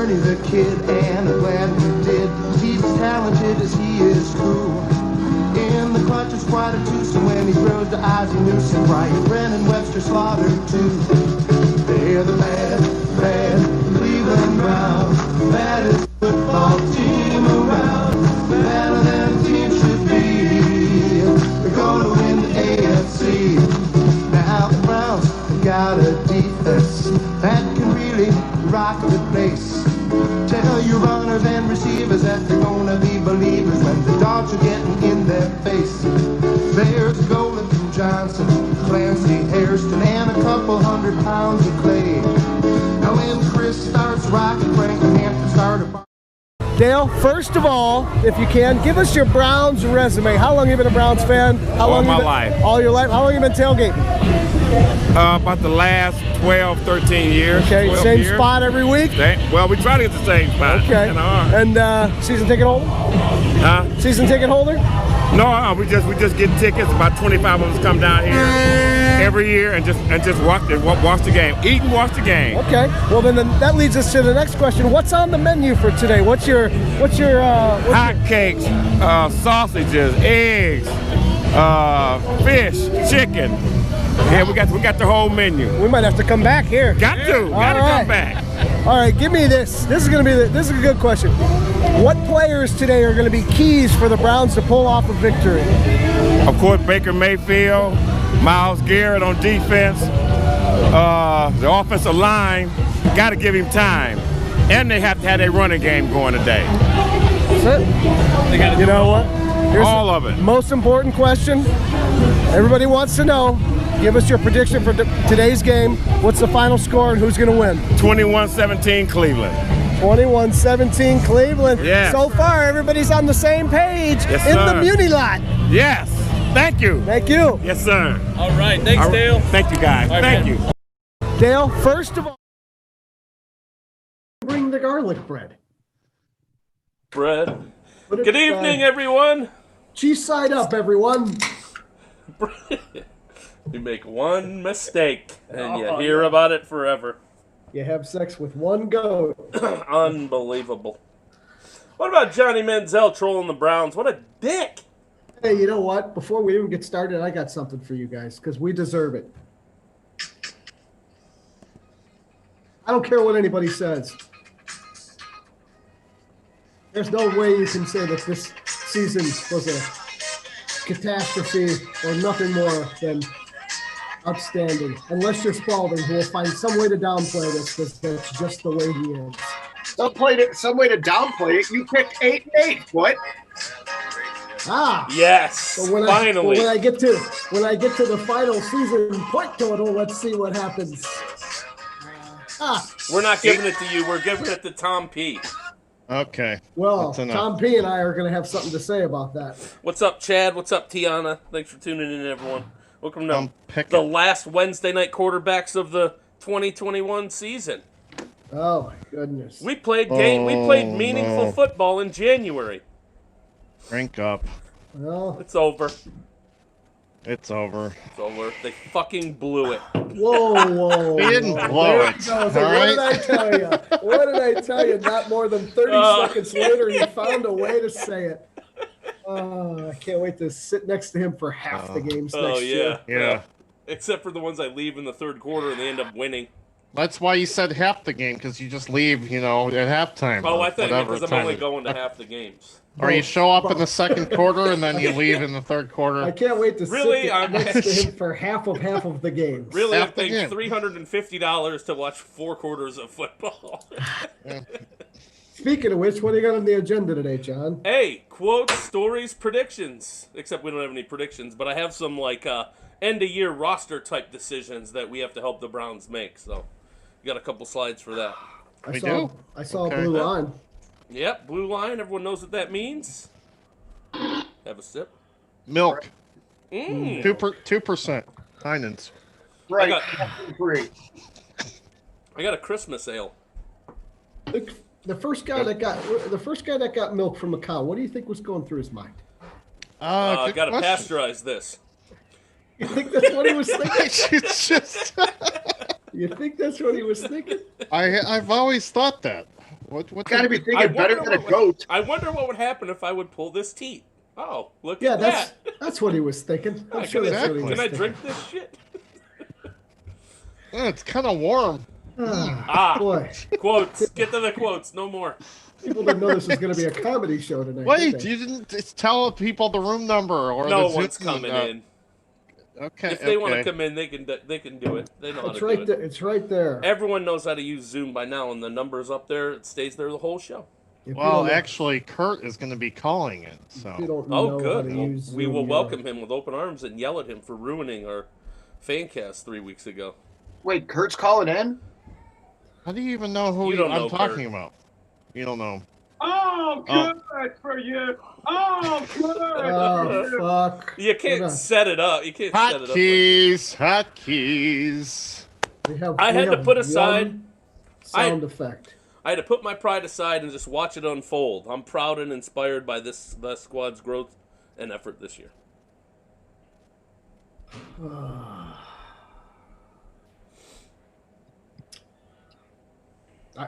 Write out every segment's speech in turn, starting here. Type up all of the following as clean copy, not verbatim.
Bernie the Kid, and I'm glad we did. He's as talented as he is cool. In the clutch is quite a twosome when he throws to Ozzie Newsome. Ryan Brennan, Webster Slaughter too. They're the bad Cleveland Browns, baddest football team around. Better than a team should be. They're gonna win the AFC. Now the Browns have got a defense that can really rock the place. Tell your runners and receivers that they're gonna be believers when the dogs are getting in their face. There's Golden from Johnson, Clancy, Hairston, and a couple 100 pounds of clay. Now when Chris starts rocking, Franklin Hampton started. Dale, first of all, if you can, give us your Browns resume. How long have you been a Browns fan? All my life. All your life? How long have you been tailgating? About the last 12, 13 years. Okay, same years. spot every week? Well, we try to get the same spot. Okay. And season ticket holder? Huh? Season ticket holder? No, we just get tickets. About 25 of us come down here every year and just watch the game. Eat and watch the game. Okay. Well, then that leads us to the next question. What's on the menu for today? What's your hot cakes, sausages, eggs, fish, chicken. Yeah, we got the whole menu. We might have to come back here. Got to come back. All right, give me this. This is a good question. What players today are going to be keys for the Browns to pull off a victory? Of course, Baker Mayfield, Myles Garrett on defense. The offensive line, got to give him time. And they have to have a running game going today. That's it. You know what? Here's all of it. Most important question. Everybody wants to know. Give us your prediction for today's game. What's the final score and who's going to win? 21-17 Cleveland. 21-17 Cleveland. Yes. So far, everybody's on the same page in the Muni lot. Yes. Thank you. Thank you. Yes, sir. All right. Thanks, Dale. Thank you, guys. Thank you. Dale, first of all, bring the garlic bread. Bread. Good evening, everyone. Cheese side up, everyone. You make one mistake, and you hear about it forever. You have sex with one goat. Unbelievable. What about Johnny Manziel trolling the Browns? What a dick. Hey, you know what? Before we even get started, I got something for you guys, because we deserve it. I don't care what anybody says. There's no way you can say that this season was a catastrophe or nothing more than outstanding. Unless you're Spalding, who will find some way to downplay this, because that's just the way he is. Some way to downplay it. You picked 8-8. What? Yes. So finally. When I get to the final season point total, let's see what happens. We're not giving it to you. We're giving it to Tom P. Okay. Well, Tom P and I are going to have something to say about that. What's up, Chad? What's up, Tiana? Thanks for tuning in, everyone. Welcome to the last Wednesday night quarterbacks of the 2021 season. Oh my goodness. We played meaningful football in January. Crank up. Well, it's over. It's over. It's over. They fucking blew it. Whoa. He didn't blow it. What did I tell you? What did I tell you? Not more than 30 seconds later, he found a way to say it. I can't wait to sit next to him for half the games next year. Yeah. Except for the ones I leave in the third quarter and they end up winning. That's why you said half the game, because you just leave, at halftime. Oh, I think because I'm only going to half the games. Or you show up in the second quarter and then you leave in the third quarter. I can't wait to sit next to him for half of the games. Really, I paid $350 to watch 4 quarters of football. Speaking of which, what do you got on the agenda today, John? Hey, quotes, stories, predictions. Except we don't have any predictions, but I have some end-of-year roster type decisions that we have to help the Browns make. So, you got a couple slides for that. I saw a blue line. Yep, blue line. Everyone knows what that means. Have a sip. Milk. 2%. 2%. Heinen's. Right. I got a Christmas ale. The first guy that got milk from a cow, what do you think was going through his mind? I got to pasteurize this. You think that's what he was thinking? It's just. You think that's what he was thinking? I've always thought that. What Got to be I thinking better wonder than a what goat. I wonder what would happen if I would pull this teat. Oh, look Yeah, at that. that's what he was thinking. I'm sure Can that's what he Exactly. was I thinking. drink this shit? Yeah, it's kind of warm. Boy, Quotes. Get to the quotes. No more. people didn't know this was going to be a comedy show tonight. Wait, did they? you didn't tell people the room number or No the one's Zoom, coming in. Okay. If they want to come in, they can do it. They know how It's to right do it. there. It's right there. Everyone knows how to use Zoom by now, and the number's up there. It stays there the whole show. If you Well, don't know- actually, Kurt is going to be calling it. if you So don't Oh, know good. how to Well, use we Zoom, will you're- welcome him with open arms and yell at him for ruining our Fancast 3 weeks ago. Wait, Kurt's calling in? how do you even know who You don't I'm know, talking Kurt. about? You don't know. Oh, good for you. Oh, good. Oh fuck! You Hold can't on. set it up. You can't set it up. Hotkeys. I had to put aside- one sound effect. I had to put my pride aside and just watch it unfold. I'm proud and inspired by the squad's growth and effort this year.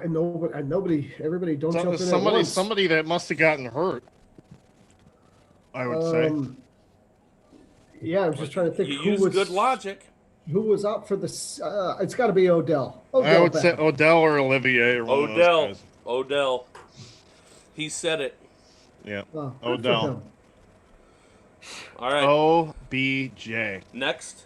Nobody, everybody, don't jump in at once. Somebody that must have gotten hurt. I would say. Yeah, I was just trying to think You who use was good logic. Who was out for this? It's got to be Odell. I would back. say Odell or Olivier or one of Odell. those guys. Odell. He said it. Yeah. Oh, good for Odell. him. All right. OBJ. Next.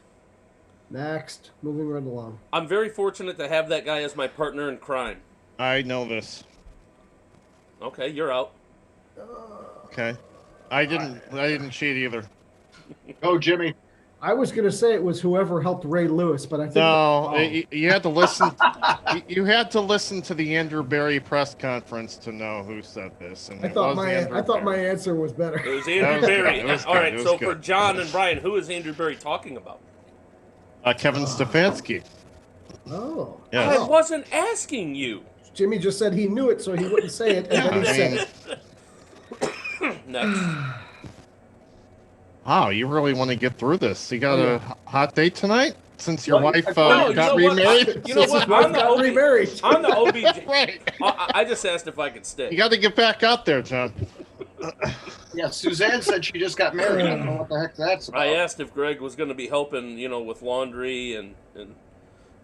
Next, moving right along. I'm very fortunate to have that guy as my partner in crime. I know this. Okay, you're out. Okay. I didn't cheat either. Go, Jimmy. I was gonna say it was whoever helped Ray Lewis, but I think No, you had to listen. You had to listen to the Andrew Berry press conference to know who said this. And I it thought was Andrew my Berry. answer was better. It was That Andrew was Berry. good. It was All good. right, It was so good. for John and Brian, who is Andrew Berry talking about? Kevin Stefanski. Oh, Yes. I wasn't asking you. Jimmy just said he knew it, so he wouldn't say it, and then he said it. Next. Wow, you really want to get through this? You got Oh, a hot date tonight since your Well, wife No, you got know what? remarried? You know what? I'm the, got OB, remarried. I'm the OBJ. Right. I just asked if I could You stay. got to get back out there, John. Yeah, Suzanne said she just got married. I don't know what the heck that's about. I asked if Greg was going to be helping, with laundry and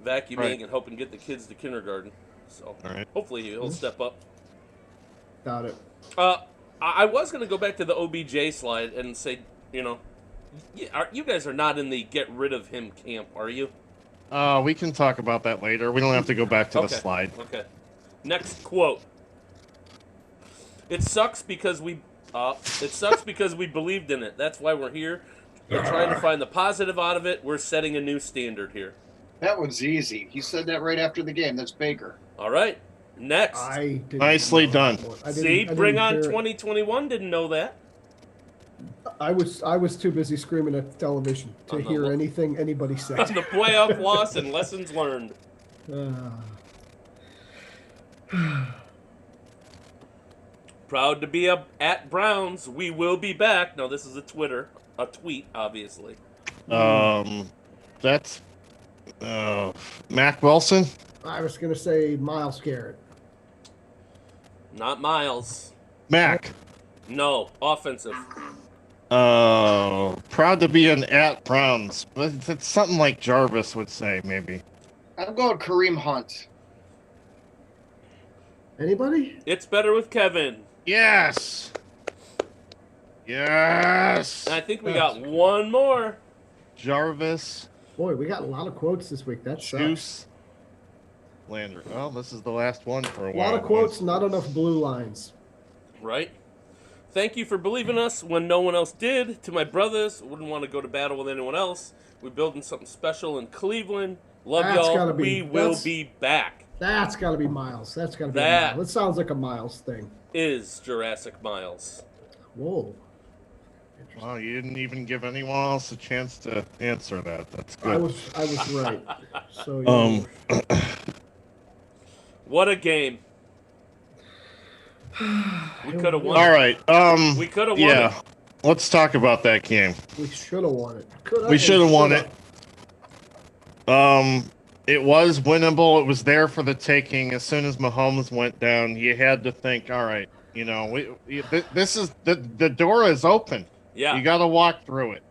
vacuuming Right. and helping get the kids to kindergarten. So All right. hopefully he'll step up. Doubt it. I was going to go back to the OBJ slide and say, you guys are not in the get rid of him camp, are you? We can talk about that later. We don't have to go back to the slide. Okay. Next quote. It sucks because we believed in it. That's why we're here. We're trying to find the positive out of it. We're setting a new standard here. That one's easy. He said that right after the game. That's Baker. All right. Next. I didn't Nicely know done. that one. I See, didn't bring on hear it. 2021. Didn't know that. I was too busy screaming at television to On the hear lo- anything anybody said. The playoff loss and lessons learned. Proud to be at Browns. We will be back. No, this is a tweet, obviously. That's Mac Wilson. I was gonna say Miles Garrett. Not Miles. Mac. No, offensive. Proud to be an at Browns. It's something like Jarvis would say, maybe. I'm going Kareem Hunt. Anybody? It's better with Kevin. Yes. Yes. And I think we got one more. Jarvis. Boy, we got a lot of quotes this week. That's a Juice. Landry. Well, this is the last one for a while. lot of quotes, not enough blue lines. Right? Thank you for believing us when no one else did. To my brothers, wouldn't want to go to battle with anyone else. We're building something special in Cleveland. Love That's y'all. gotta be- We will that's- be back. That's got to be Miles. That's got to be That- Miles. It sounds like a Miles thing. Is Jurassic Miles. Whoa. Wow, you didn't even give anyone else a chance to answer that. That's I good. was right. So What a game. We could have won. All right. We could have won. Yeah. Let's talk about that game. we should have won it. We should have won it. It was winnable. It was there for the taking. As soon as Mahomes went down, you had to think, all right, this is the door is open. Yeah. You got to walk through it,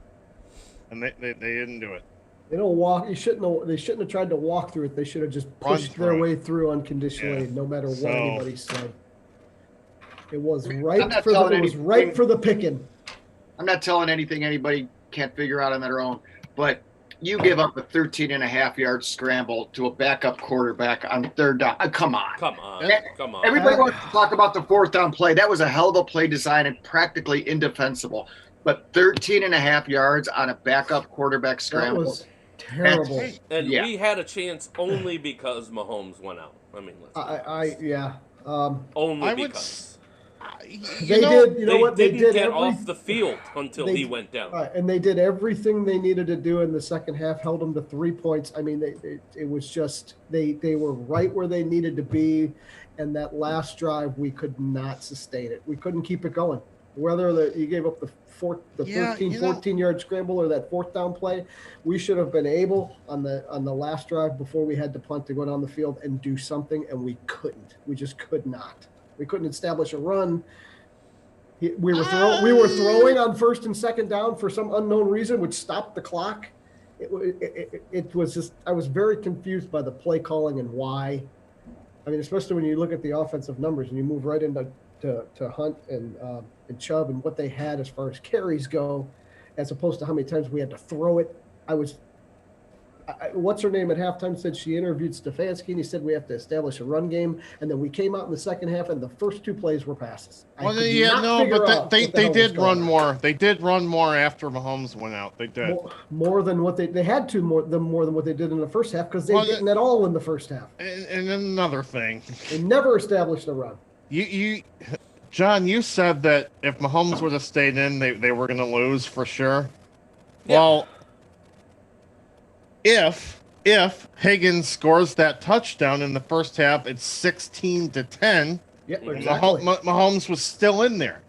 and they didn't do it. They don't walk. They shouldn't have tried to walk through it. They should have just pushed their way through unconditionally, no matter what anybody said. It was right for the picking. I'm not telling anything anybody can't figure out on their own, but you give up a 13.5-yard scramble to a backup quarterback on third down. Come on. Everybody wants to talk about the fourth down play. That was a hell of a play design and practically indefensible. But 13.5 yards on a backup quarterback scramble. That was terrible. And we had a chance only because Mahomes went out. I mean, only because. They did get off the field until he went down. And they did everything they needed to do in the second half, held them to 3 points. I mean, it was just they were right where they needed to be, and that last drive we could not sustain it. We couldn't keep it going. Whether you gave up the 14-yard scramble or that fourth down play, we should have been able on the last drive before we had to punt to go down the field and do something, and we couldn't. We just could not. We couldn't establish a run. We were throwing on first and second down for some unknown reason, which stopped the clock. It was just, I was very confused by the play calling and why. I mean, especially when you look at the offensive numbers and you move right into Hunt and Chubb and what they had as far as carries go, as opposed to how many times we had to throw it. What's her name at halftime said she interviewed Stefanski, and he said we have to establish a run game. And then we came out in the second half, and the first two plays were passes. They did run more. They did run more after Mahomes went out. They did more than what they had to more than what they did in the first half, because they didn't at all in the first half. And another thing, they never established a run. John, you said that if Mahomes would have stayed in, they were going to lose for sure. Yeah. Well, if Higgins scores that touchdown in the first half, it's 16-10. Yeah, exactly. Mahomes was still in there,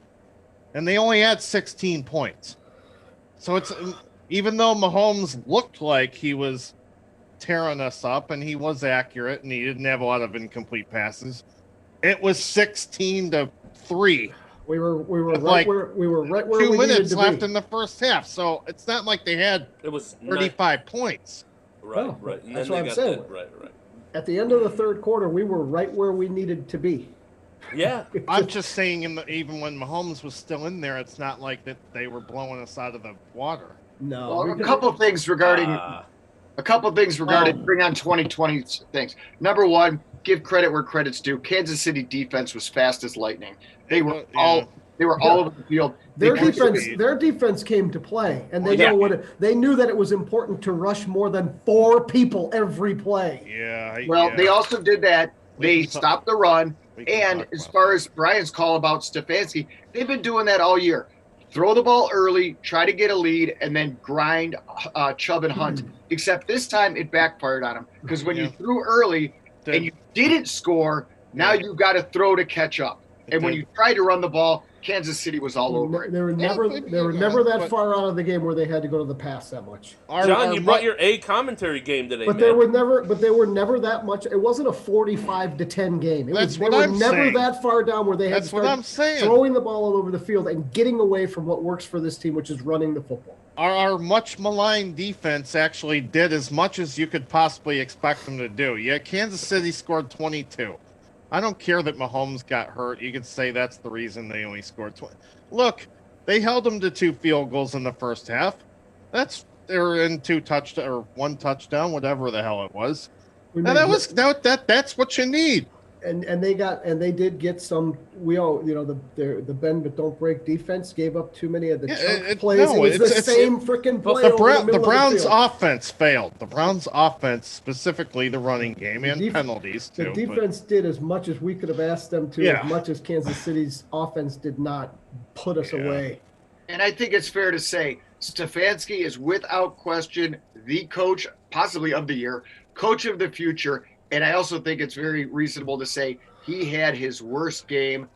and they only had 16 points. So it's, even though Mahomes looked like he was tearing us up, and he was accurate, and he didn't have a lot of incomplete passes, it was 16-3. We were right where we needed to be. 2 minutes left in the first half, so it's not like they had 35 points. Right. And that's then what I'm saying. Right. At the end of the third quarter, we were right where we needed to be. Yeah. I'm just saying, even when Mahomes was still in there, it's not like that they were blowing us out of the water. No. Well, a couple of things regarding bring on 2020 things. Number one, give credit where credit's due. Kansas City defense was fast as lightning. They were all over the field. Their defense came to play, and they knew that it was important to rush more than 4 people every play. They also did that. They stopped the run, and as far as Brian's call about Stefanski, they've been doing that all year. Throw the ball early, try to get a lead, and then grind Chubb and Hunt. Except this time it backfired on them, because when you threw early and you didn't score, now you've got to throw to catch up. And when you tried to run the ball, Kansas City was all over it. They were never that far out of the game where they had to go to the pass that much. John, you brought your A commentary game today, but they were never that much. It wasn't a 45-10 game. They were never that far down where they had to start throwing the ball all over the field and getting away from what works for this team, which is running the football. Our much maligned defense actually did as much as you could possibly expect them to do. Yeah, Kansas City scored 22. I don't care that Mahomes got hurt. You could say that's the reason they only scored 20. Look, they held them to 2 field goals in the first half. They were in 1 touchdown, whatever the hell it was. That's what you need. And they did get some. The bend but don't break defense gave up too many of the chunk plays. It was the same freaking play. The Browns' offense failed. The Browns' offense, specifically the running game and penalties too. The defense did as much as we could have asked them to, as much as Kansas City's offense did not put us away. And I think it's fair to say Stefanski is without question the coach, possibly of the year, coach of the future. And I also think it's very reasonable to say he had his worst game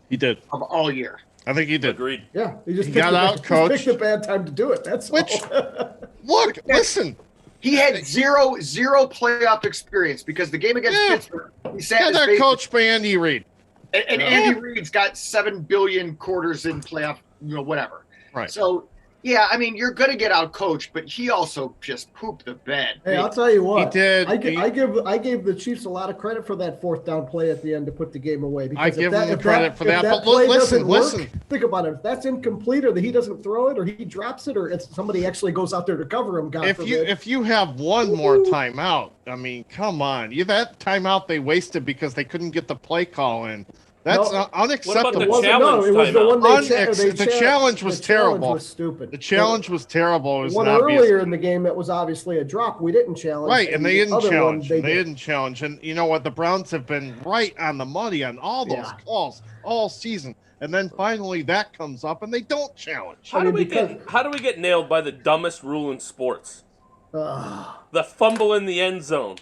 of all year. I think he did. Agreed. Yeah, he got out, coach. Picked a bad time to do it. That's all. Look, listen. He had zero playoff experience because the game against Pittsburgh, he sat in his They're basement. coached by Andy Reid. And Andy Reid's got 7 billion quarters in playoff, whatever. Right. So, yeah, I mean, you're going to get out coached, but he also just pooped the bed. Hey, I'll tell you what. He did. I gave the Chiefs a lot of credit for that 4th down play at the end to put the game away. Because I give him credit for that. But listen. Think about it. If that's incomplete, or that he doesn't throw it, or he drops it, or somebody actually goes out there to cover him. God forbid. If you have one more timeout, I mean, come on. That timeout they wasted because they couldn't get the play call in. That's unacceptable. What about the challenge it was the one the challenge was terrible. Challenge was stupid. The challenge was terrible. It was one earlier in the game that was obviously a drop. We didn't challenge. Right, and they didn't challenge. They didn't challenge. And you know what? The Browns have been right on the money on all those calls all season. And then finally that comes up and they don't challenge. How do we get nailed by the dumbest rule in sports? The fumble in the end zone.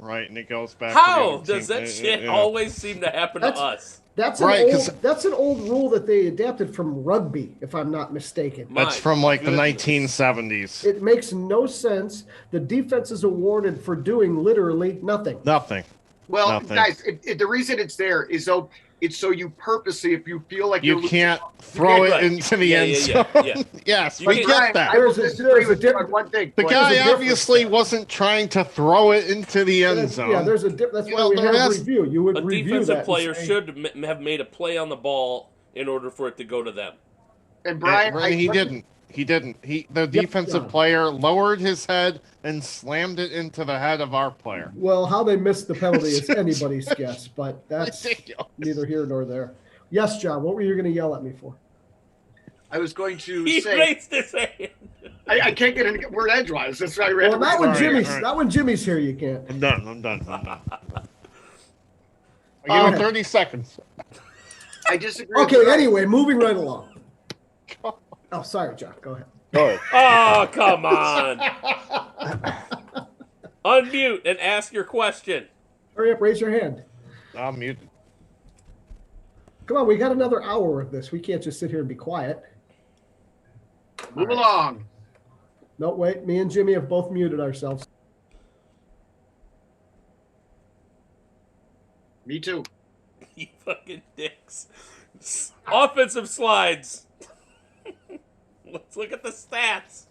Right, and it goes back. How does that shit always seem to happen to us? That's an old rule that they adapted from rugby, if I'm not mistaken. That's from like the 1970s. It makes no sense. The defense is awarded for doing literally nothing. Nothing. Well, guys, the reason it's there is so it's so you purposely, if you feel like you can't throw it into the end zone. Yes, we get that. I will disagree with you on one thing. The guy obviously wasn't trying to throw it into the end zone. Yeah, there's a that's why we have a review. You would review that. A defensive player should have made a play on the ball in order for it to go to them. And Brian, he didn't. The defensive player lowered his head and slammed it into the head of our player. Well, how they missed the penalty is anybody's guess, but that's neither here nor there. Yes, John, what were you going to yell at me for? I was going to say... He raised his hand. I can't get in word edgewise. That's right. Well, not when Jimmy's here, you can't. I'm done. I give him 30 seconds. I disagree. Okay, anyway, moving right along. Oh, sorry, John. Go ahead. Oh, come on. Unmute and ask your question. Hurry up, raise your hand. I'm muted. Come on, we got another hour of this. We can't just sit here and be quiet. Move along. No, wait. Me and Jimmy have both muted ourselves. Me too. You fucking dicks. Offensive slides. Let's look at the stats.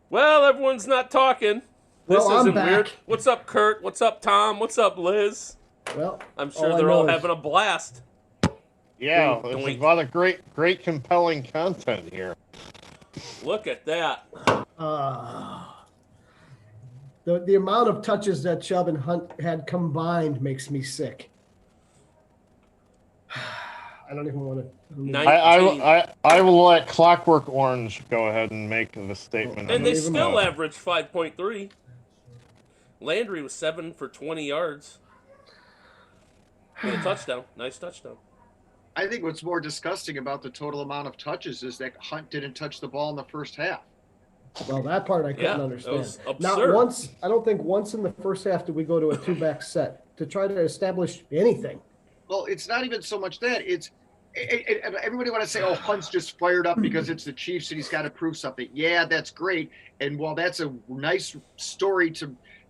Well, everyone's not talking. This isn't weird. What's up, Kurt? What's up, Tom? What's up, Liz? Well, I'm sure they're all having a blast. Yeah, there's a lot of great compelling content here. Look at that. The amount of touches that Chubb and Hunt had combined makes me sick. I don't even want to. I will let Clockwork Orange go ahead and make the statement. And they still averaged 5.3. Landry was 7 for 20 yards. With a touchdown. Nice touchdown. I think what's more disgusting about the total amount of touches is that Hunt didn't touch the ball in the first half. Well, that part I couldn't understand. That was absurd. Not once. I don't think once in the first half did we go to a 2-back set to try to establish anything. Well, it's not even so much that. It's everybody want to say, oh, Hunt's just fired up because it's the Chiefs and he's got to prove something. Yeah, that's great. And while that's a nice story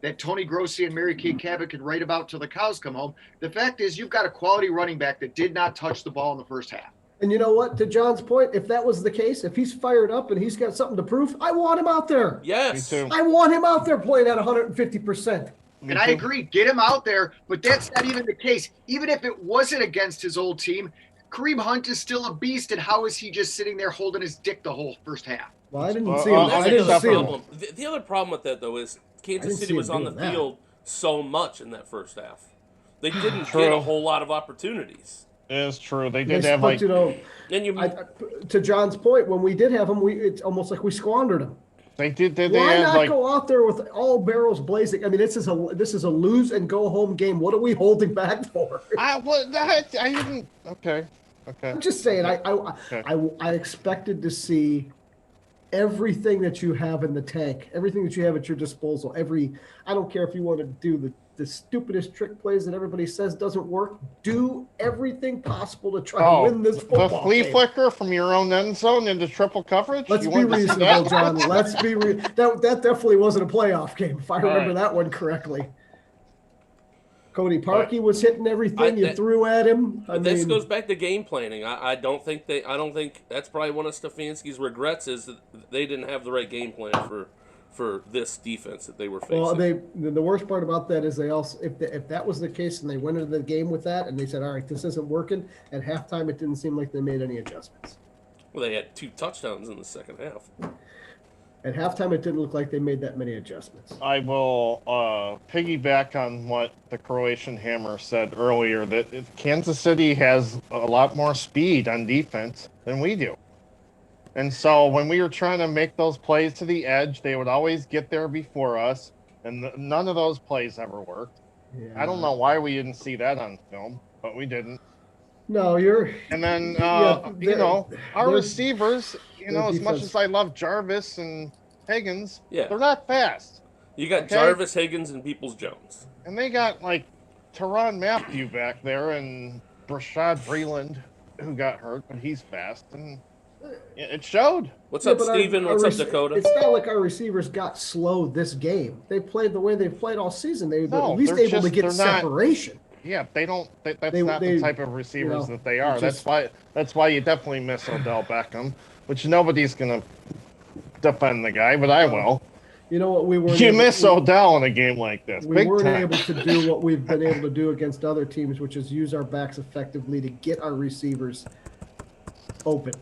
that Tony Grossi and Mary Kay Cabot can write about till the cows come home, the fact is you've got a quality running back that did not touch the ball in the first half. And you know what? To John's point, if that was the case, if he's fired up and he's got something to prove, I want him out there. Yes. Me too. I want him out there playing at 150%. And I agree, get him out there, but that's not even the case. Even if it wasn't against his old team, Kareem Hunt is still a beast, and how is he just sitting there holding his dick the whole first half? Well, I didn't see him. I didn't see him. The other problem with that, though, is Kansas City was on the field so much in that first half. They didn't get a whole lot of opportunities. It's true. They did have like... to John's point, when we did have them, it's almost like we squandered them. They did. Why not go out there with all barrels blazing? I mean, this is a lose and go home game. What are we holding back for? I didn't. Okay. I'm just saying. I expected to see everything that you have in the tank, everything that you have at your disposal. I don't care if you want to do the stupidest trick plays that everybody says doesn't work. Do everything possible to try to win this football The flea game. flicker from your own end zone into triple coverage? Let's be reasonable, John. Let's be that definitely wasn't a playoff game, if I remember that one correctly. Cody Parkey was hitting everything you threw at him. This goes back to game planning. I don't think that's probably one of Stefanski's regrets is that they didn't have the right game plan for this defense that they were facing. Well, the worst part about that is they also if that was the case and they went into the game with that and they said, all right, this isn't working, at halftime it didn't seem like they made any adjustments. Well, they had 2 touchdowns in the second half. At halftime, it didn't look like they made that many adjustments. I will piggyback on what the Croatian Hammer said earlier, that Kansas City has a lot more speed on defense than we do. And so when we were trying to make those plays to the edge, they would always get there before us, and none of those plays ever worked. Yeah. I don't know why we didn't see that on film, but we didn't. No, you're... And then, our receivers, as much as I love Jarvis and Higgins, they're not fast. You got Jarvis, Higgins, and Peoples-Jones. And they got, Teron Matthew back there and Brashad Breeland, who got hurt, but he's fast. And it showed. What's up, Steven? What's up, Dakota? It's not like our receivers got slow this game. They played the way they've played all season. They were at least able to get separation. Yeah, they don't. That's not the type of receivers that they are. That's why you definitely miss Odell Beckham, which nobody's gonna defend the guy, but I will. You know what miss Odell in a game like this. We weren't able to do what we've been able to do against other teams, which is use our backs effectively to get our receivers open.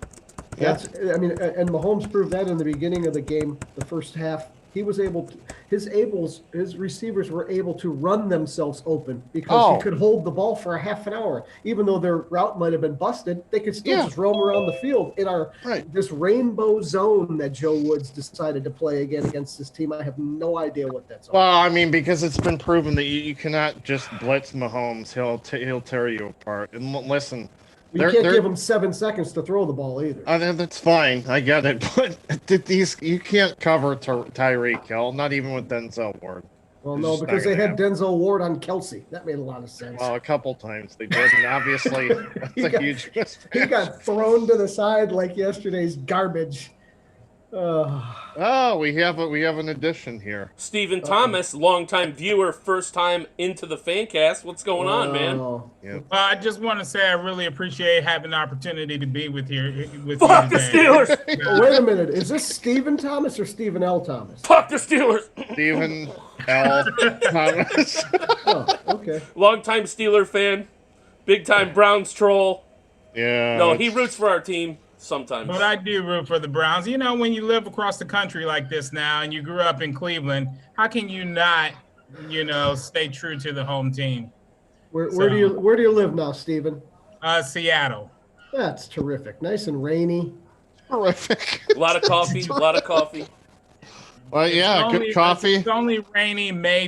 And Mahomes proved that in the beginning of the game, the first half. He was able to, his receivers were able to run themselves open because he could hold the ball for a half an hour. Even though their route might have been busted, they could still just roam around the field in this rainbow zone that Joe Woods decided to play again against this team. I have no idea what that's all about. Well, because it's been proven that you cannot just blitz Mahomes. He'll tear you apart. And listen, you can't give him 7 seconds to throw the ball either. That's fine. I get it. But you can't cover Tyreek Hill, not even with Denzel Ward. Well, no, because they had Denzel Ward on Kelsey. That made a lot of sense. Well, a couple times they did, and obviously that's a huge mistake. He got thrown to the side like yesterday's garbage. We have an addition here. Stephen Thomas, longtime viewer, first time into the Fancast. What's going on, man? Yeah. Well, I just want to say I really appreciate having the opportunity to be with you. Fuck the Steelers! Wait a minute, is this Stephen Thomas or Stephen L. Thomas? Fuck the Steelers! Stephen L. Thomas. Okay. Longtime Steeler fan, big time Browns troll. Yeah. No, he roots for our team. Sometimes. But I do root for the Browns. When you live across the country like this now and you grew up in Cleveland, how can you not, stay true to the home team? Where do you live now, Stephen? Seattle. That's terrific. Nice and rainy. Terrific. A lot of coffee. Well, yeah, good coffee. It's only rainy May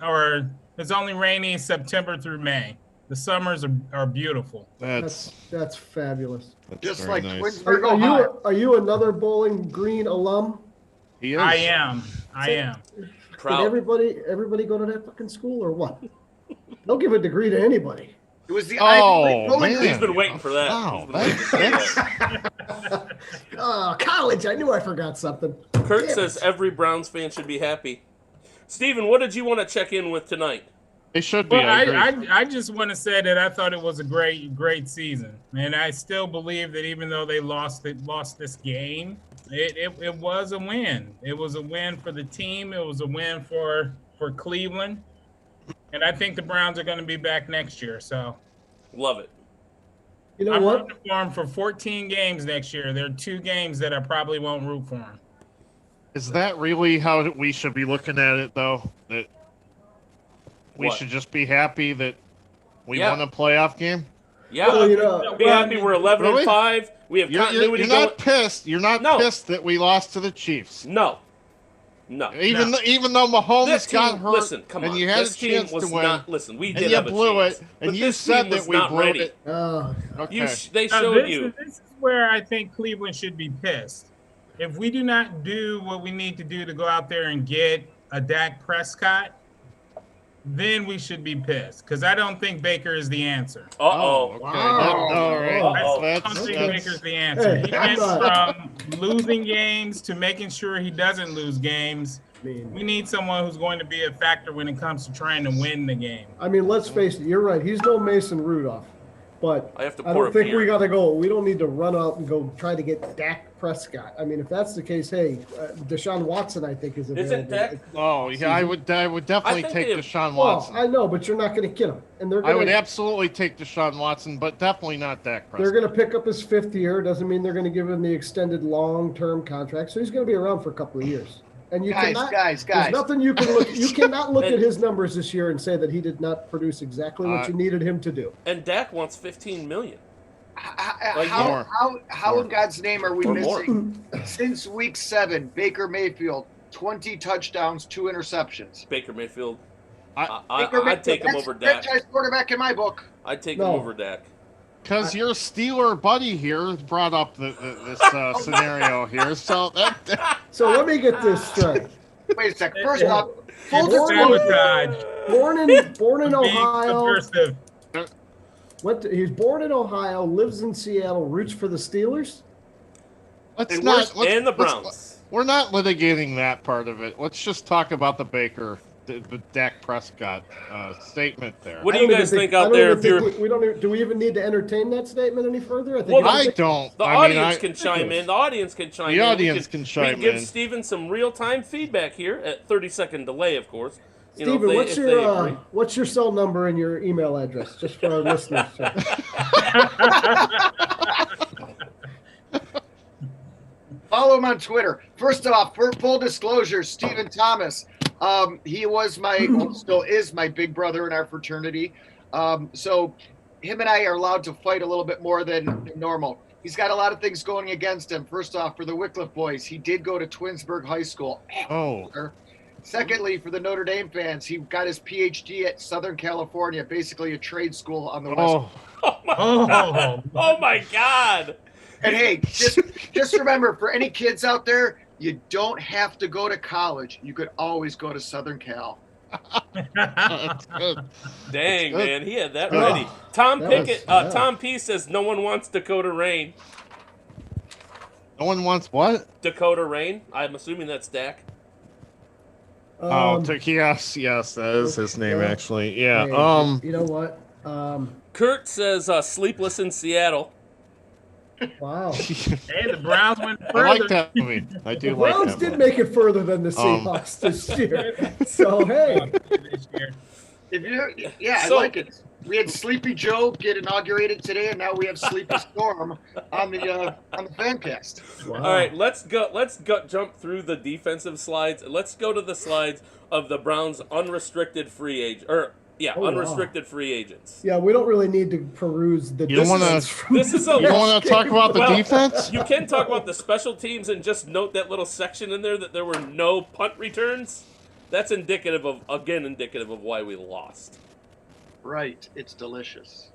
or it's only rainy September through May. The summers are beautiful. That's fabulous. Just like nice. Are you another Bowling Green alum? He is. I am. Proud. Did everybody go to that fucking school or what? They'll give a degree to anybody. It was the man. He's been waiting for that. Wow. College. I knew I forgot something. Kurt says every Browns fan should be happy. Steven, what did you want to check in with tonight? They should be. Well, I just want to say that I thought it was a great season, and I still believe that even though they lost this game, it was a win. It was a win for the team. It was a win for Cleveland, and I think the Browns are going to be back next year. So, love it. You know I'm what? rooting for them for 14 games next year. There are 2 games that I probably won't root for them. Is that really how we should be looking at it, though? That we should just be happy that we won a playoff game? Yeah. Well, be happy we're 11-5. We have continuity. You're not pissed. You're not pissed that we lost to the Chiefs. No. Even though Mahomes got hurt, listen, come on. and you had a chance to win, we did have a chance. And you blew it, and you said that we blew it. Okay. They showed you. This is where I think Cleveland should be pissed. if we do not do what we need to do to go out there and get a Dak Prescott, then we should be pissed because I don't think Baker is the answer. Uh-oh. Okay. Wow. All right. I don't think Baker's the answer. Hey, He went from losing games to making sure he doesn't lose games. We need someone who's going to be a factor when it comes to trying to win the game. I mean, let's face it. You're right. He's no Mason Rudolph. But I have to I pour don't a think beer. we got to go. We don't need to run out and go try to get Dak Prescott. I mean, if that's the case, hey, Deshaun Watson, I think, is available. Isn't Dak? Oh, yeah, I would definitely think take they- Deshaun Well, Watson. I know, but you're not going to get him. And they're I would going to absolutely take Deshaun Watson, but definitely not Dak Prescott. they're going to pick up his 5th year. Doesn't mean they're going to give him the extended long-term contract. So he's going to be around for a couple of years. And you Guys, cannot, guys. There's nothing you can look. You cannot look And- at his numbers this year and say that he did not produce exactly what you needed him to do. And Dak wants $15 million. How More. in God's name are we Or more. missing? Since week 7, Baker Mayfield, 20 touchdowns, 2 interceptions. Baker Mayfield. I- I'd take him over Dak. Franchise quarterback in my book. I'd take him No. over Dak. Because your Steeler buddy here brought up this scenario here. So that So let me get this straight. Wait a sec. First off, full It's disclosure. sabotage. Born in Being Ohio. subversive. He's born in Ohio, lives in Seattle, roots for the Steelers. let's And not. And the let's- Browns. We're not litigating that part of it. Let's just talk about the Baker, the Dak Prescott statement there. What do I you don't guys even think I out don't there? even If you're, think we don't. Do we even need to entertain that statement any further? I think Well, I don't. the I mean, audience I- can chime in. The audience can chime in. The We audience can we chime give in. Steven some real-time feedback here at 30-second delay, of course. You know, if Steven, they- what's if they your agree. what's your cell number and your email address, just for our listeners? Follow him on Twitter. First off, for full disclosure, Stephen Thomas, he was still is my big brother in our fraternity. So him and I are allowed to fight a little bit more than normal. He's got a lot of things going against him. First off, for the Wycliffe boys, he did go to Twinsburg High School. Oh, Secondly, for the Notre Dame fans, he got his PhD at Southern California, basically a trade school on the West. oh, Oh my God! And hey, just remember, for any kids out there, you don't have to go to college. You could always go to Southern Cal. that's good. Dang, good. man, he had that Oh, ready. Tom that Pickett, was- yeah. Tom P says no one wants Dakota Rain. No one wants what? Dakota Rain. I'm assuming that's Dak. Yes, that is his name yeah. actually. Yeah. Hey, you know what? Kurt says Sleepless in Seattle. Wow. Hey, the Browns went I further. like that movie. I do The like Browns that did movie. make it further than the Seahawks this year. So hey, This year. I So- like it. We had Sleepy Joe get inaugurated today, and now we have Sleepy Storm on the Fancast. wow. All right, let's go. Jump through the defensive slides. Let's go to the slides of the Browns' unrestricted free agent, wow. unrestricted free agents. Yeah, we don't really need to peruse the. You don't wanna- distance from- This is a You want to talk about the Well, defense? You can talk about the special teams and just note that little section in there that there were no punt returns. That's indicative of why we lost. Right, it's delicious.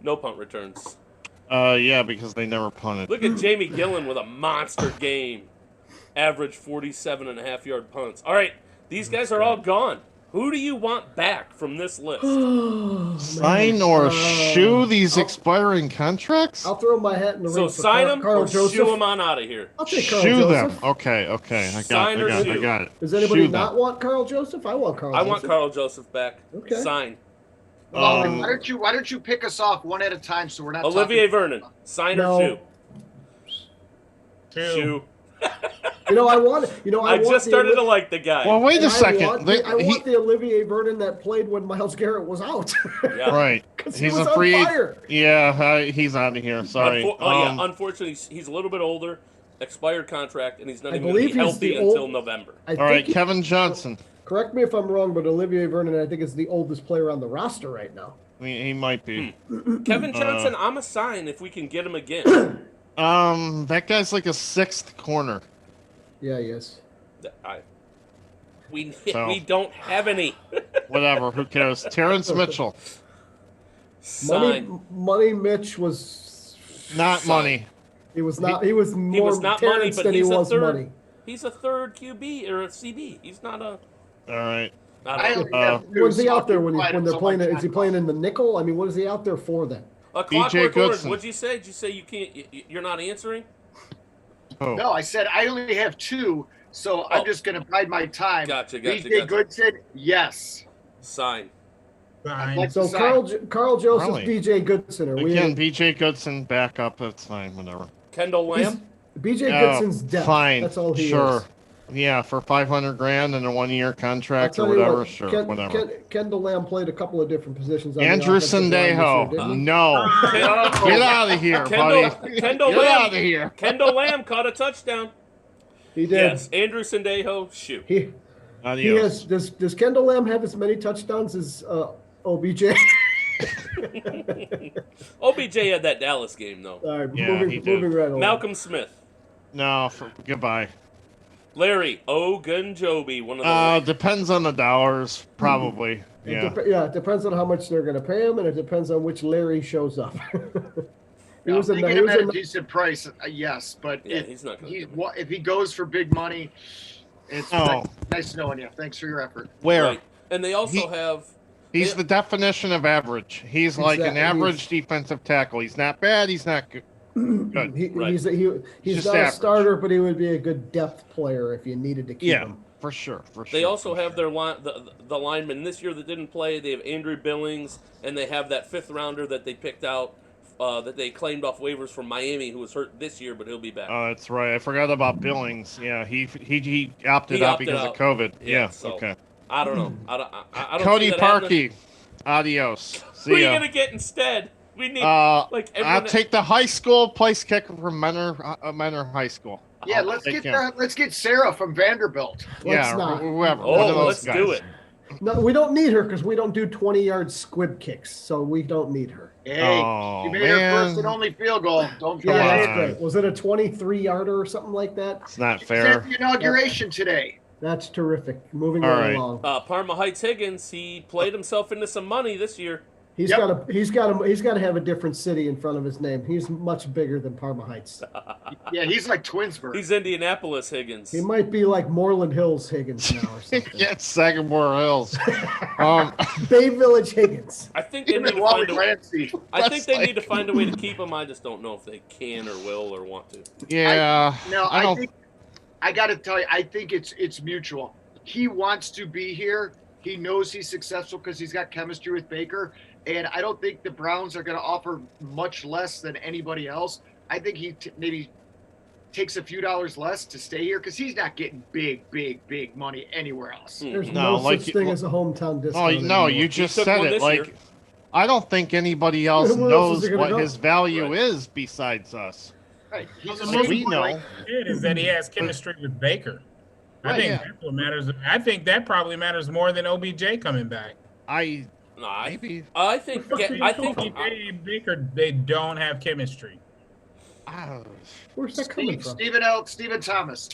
No punt returns. Yeah, because they never punted. Look at Jamie Gillen with a monster game. Average 47.5-yard punts. All right, these guys are all gone. Who do you want back from this list? Sign or shoe these expiring contracts? I'll throw my hat in the So ring for sign them Carl or Joseph. shoo them on out of here. I'll take Carl Shoe them. Joseph. Okay. I Sign or got shoe? it. Does anybody Shoe not them. want Carl Joseph? I want Carl I Joseph. want Carl Joseph back. Okay. Sign. Well, why don't you pick us off one at a time so we're not Olivier talking. Vernon. Sign No. or shoe? Two. Shoe. You know, I want. I just started to like the guy. Well, wait a I second. want the Olivier Vernon that played when Miles Garrett was out. Yeah. Right. 'Cause he He's was a on free fire. Yeah, he's out of here. Sorry. Unfortunately, he's a little bit older, expired contract, and he's not I even going to believe be he's healthy the old- until November. I All right, think he- Kevin Johnson. correct me if I'm wrong, but Olivier Vernon, I think, is the oldest player on the roster right now. He might be. Kevin Johnson, I'm a sign if we can get him again. That guy's like a 6th corner. Yeah, yes. We So- don't have any. Whatever. Who cares? Terrence Mitchell. Sign. Money Mitch was. Not money. He was not. He was more He was not money, Terrence but than he he's a was third. money. He's a third QB or a CB. He's not a. All right. I don't know. What is he out there when they're so playing? much Is he playing in the nickel? I mean, what is he out there for then? Clockwork Orange. Goodson. What'd you say? Did you say you can't? You're not answering? Oh. No, I said I only have 2, so I'm just going to bide my time. Gotcha. BJ Goodson, yes. Sign. Like So to sign. Carl Joseph, Really? BJ Goodson. Are we Again, BJ Goodson back up. That's fine. Whatever. Kendall Lamb. BJ Oh, Goodson's depth. fine. That's all he Sure. is. Yeah, for $500,000 and a 1-year I'll contract tell or you whatever. what, Sure, whatever. Kendall Lamb played a couple of different positions. On Andrew the offensive line this year, Sandejo. didn't he? No. Get out of here, buddy. Kendall Get Lamb. out of here. Kendall Lamb caught a touchdown. He did. Yes, Andrew Sandejo. Shoot. He Adios. has. Does Kendall Lamb have as many touchdowns as OBJ? OBJ had that Dallas game though. All right, Yeah, he did. moving right along. Malcolm Smith. No, goodbye. Larry Ogunjobi. One of the. Depends on the dollars, probably. Yeah. It depends on how much they're going to pay him, and it depends on which Larry shows up. They get him at a decent price, yes, but he's not gonna if he goes for big money, it's nice knowing you. Thanks for your effort. Where? Right. And they also have. He's the definition of average. He's like an average defensive tackle. He's not bad. He's not good. He's not a average. starter, but he would be a good depth player if you needed to keep him. For sure. They also have their the linemen this year that didn't play. They have Andrew Billings, and they have that 5th rounder that they picked out that they claimed off waivers from Miami, who was hurt this year, but he'll be back. Oh, that's right. I forgot about Billings. Yeah, he opted out because of COVID. Yeah. So, okay. I don't know. I don't Cody see that Parkey. Adios. See Who are you ya. gonna get instead? We need I'll take the high school place kicker from Menor High School. Yeah, let's get Sarah from Vanderbilt. Whoever. Let's do it. No, we don't need her because we don't do 20-yard squib kicks, so we don't need her. Hey, she made her first and only field goal. Don't forget. Yeah, that's great. Was it a 23-yarder or something like that? It's not It's fair. at the inauguration today. That's terrific. Moving right along. Parma Heights Higgins, he played himself into some money this year. He's got to have a different city in front of his name. He's much bigger than Parma Heights. Yeah, he's like Twinsburg. He's Indianapolis Higgins. He might be like Moreland Hills Higgins now or something. Yeah, Sagamore Hills. Bay Village Higgins. I think they need to find a way to keep him. I just don't know if they can or will or want to. Yeah. I think I got to tell you, I think it's mutual. He wants to be here. He knows he's successful because he's got chemistry with Baker. And I don't think the Browns are going to offer much less than anybody else. I think he maybe takes a few dollars less to stay here because he's not getting big money anywhere else. There's no such thing as a hometown discount. Oh, no, you just said it. Like, I don't think anybody else knows what his value is besides us. Right. We know. Is that he has chemistry with Baker. I think that's what matters. I think that probably matters more than OBJ coming back. I think Baker, they don't have chemistry. Where's that coming from? Stephen Thomas,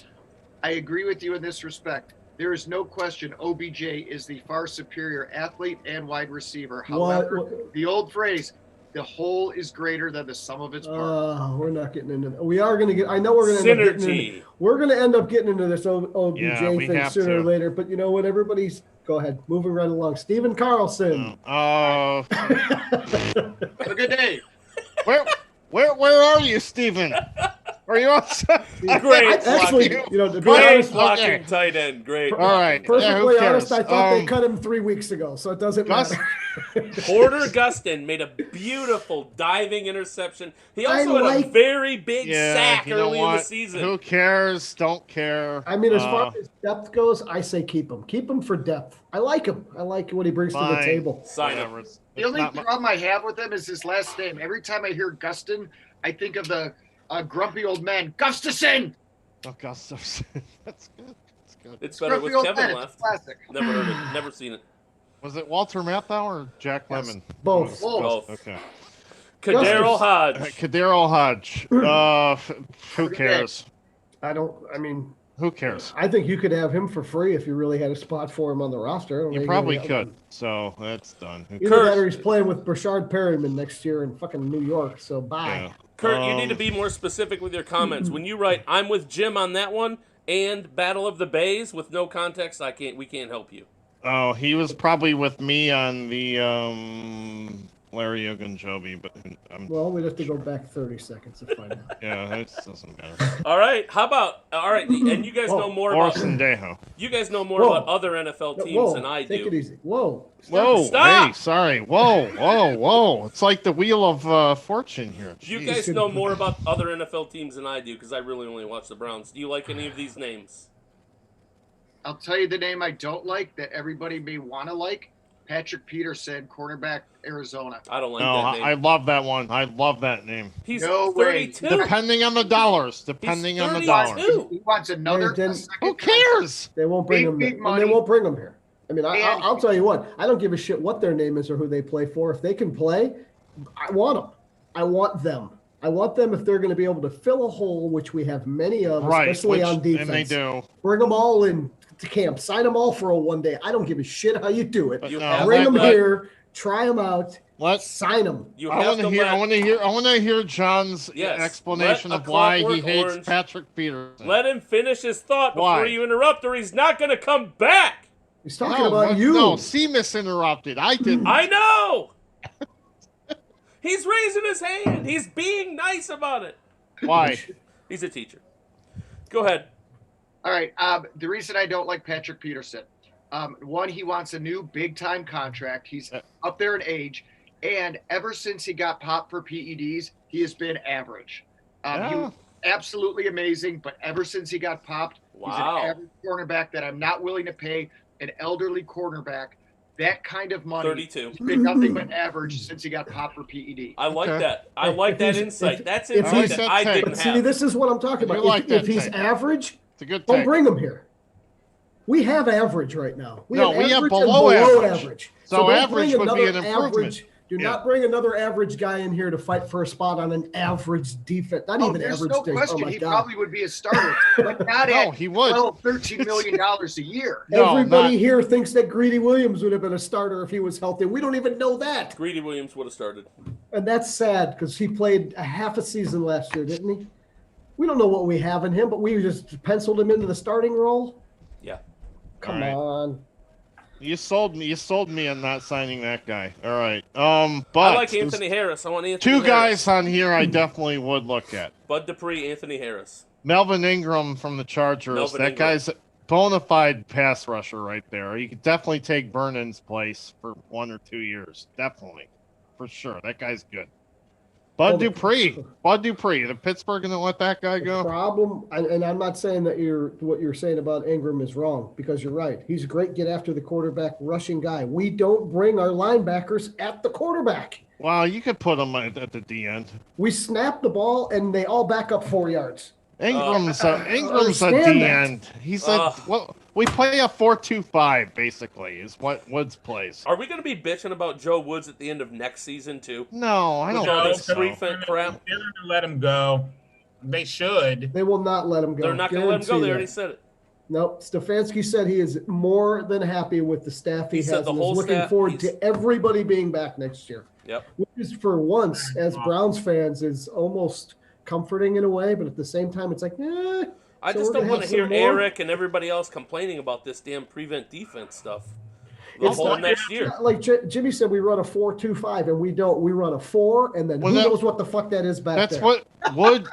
I agree with you in this respect. There is no question OBJ is the far superior athlete and wide receiver. However, the old phrase, the whole is greater than the sum of its parts. We're not getting into that. We are going to get. I know we're going to end up getting into. We're going to end up getting into this OBJ thing sooner or later. But you know what? Everybody's go ahead. Moving right along. Stephen Carlson. Have a good day. Where are you, Stephen? Are you outside? Great. Actually, to be honest, blocking tight end. Great. All right. Perfectly honest, I thought they cut him 3 weeks ago, so it doesn't matter. Porter Gustin made a beautiful diving interception. He also had a very big sack early in the season. Who cares? Don't care. I mean, as far as depth goes, I say keep him. Keep him for depth. I like him. I like what he brings to the table. Sign him. The only problem I have with him is his last name. Every time I hear Gustin, I think of the grumpy old man, Gustafson. Oh, Gustafson. That's good. It's better with Kevin left. Classic. Never heard it. Never seen it. Was it Walter Matthau or Jack Lemon? Both. Okay. Kadero Hodge. Kadero Hodge. Who cares? Who cares? I think you could have him for free if you really had a spot for him on the roster. You probably could. So that's done. Either that or he's playing with Brashard Perryman next year in fucking New York. So bye. Kurt, you need to be more specific with your comments. When you write, "I'm with Jim on that one," and Battle of the Bays with no context, we can't help you. Oh, he was probably with me on the Larry Ogunjobi, but Well, we'd have to go back 30 seconds to find out. yeah, it doesn't matter. All right, how about and you guys know more Or about Sendejo. you guys know more about other NFL teams than I do. Take it easy. Whoa. Stop! Hey, sorry. Whoa. It's like the Wheel of Fortune here. You Jeez. guys know more about other NFL teams than I do because I really only watch the Browns. Do you like any of these names? I'll tell you the name I don't like that everybody may want to like. Patrick Peterson, cornerback, Arizona. I don't like No, that name. I love that one. I love that name. He's No way. 32. Depending on the dollars. Depending on the dollars. He wants another. Then- a second Who cares? They won't bring him. Big And money. they won't bring him here. I mean, And- I'll tell you what. I don't give a shit what their name is or who they play for. If they can play, I want them. I want them. I want them if they're going to be able to fill a hole, which we have many of, Right. especially on defense. And they do. Bring them all in to camp. Sign them all for a one day. I don't give a shit how you do it. But You no, have Bring to them let- here. Try them out. Let's. Sign them. You I have want to to hear. let, I want to hear John's Yes. explanation Let a of why he Clockwork hates Orange- Patrick Peterson. let him finish his thought before Why? you interrupt, or he's not going to come back. He's talking about you. No, Seamus interrupted. I didn't. I know. He's raising his hand. He's being nice about it. Why? He's a teacher. Go ahead. All right. The reason I don't like Patrick Peterson, one, he wants a new big-time contract. He's up there in age, and ever since he got popped for PEDs, he has been average. He was absolutely amazing, but ever since he got popped, he's Wow. an average cornerback that I'm not willing to pay an elderly cornerback that kind of money. 32. He's been nothing but average since he got popped for PED. I like Okay. that. I If like that he's- insight. if- That's if insight he's- that I But didn't See, have. this is what I'm talking You about. like If that he's take. average, It's a good don't take. bring him here. We have average right now. No, we have average below and average. So don't average bring would be another an improvement. average. Do not bring another average guy in here to fight for a spot on an average defense. Not even There's average. no defense. question Oh my he God. probably would be a starter, but not No, at he would. $12, $13 million a year. No, Everybody not- here thinks that Greedy Williams would have been a starter if he was healthy. We don't even know that. Greedy Williams would have started. And that's sad because he played a half a season last year, didn't he? We don't know what we have in him, but we just penciled him into the starting role. Yeah. Come All right. on. You sold me. You sold me on not signing that guy. All right. But I like Anthony Harris. I want Anthony two Harris. guys on here I definitely would look at. Bud Dupri, Anthony Harris. Melvin Ingram from the Chargers. Melvin That Ingram. guy's a bona fide pass rusher right there. He could definitely take Vernon's place for 1 or 2 years. Definitely. For sure. That guy's good. Bud Dupri. The Pittsburgh going to let that guy The go? problem, and I'm not saying that what you're saying about Ingram is wrong, because you're right. He's a great get after the quarterback rushing guy. We don't bring our linebackers at the quarterback. Well, you could put him at the D end. We snap the ball and they all back up 4 yards. Ingram's a understand D that. end. He's well, we play a 4-2-5 basically is what Woods plays. Are we going to be bitching about Joe Woods at the end of next season too? No, I don't With all think this so. prefect crap. They're going to let him go. They should. They will not let him go. They're not going to let him go. Guarantee They already that. said it. Nope. Stefanski said he is more than happy with the staff he He said has the and whole is looking staff- forward he's- to everybody being back next year. Yep. Which is, for once, as Browns fans, is almost comforting in a way, but at the same time, it's like, I So just we're don't gonna want have to hear some more? Eric and everybody else complaining about this damn prevent defense stuff the It's whole not- next year. like Jimmy said, we run a 4-2-5, and we don't. We run a 4, and then Well, who that- knows what the fuck that is back That's there. what Wood.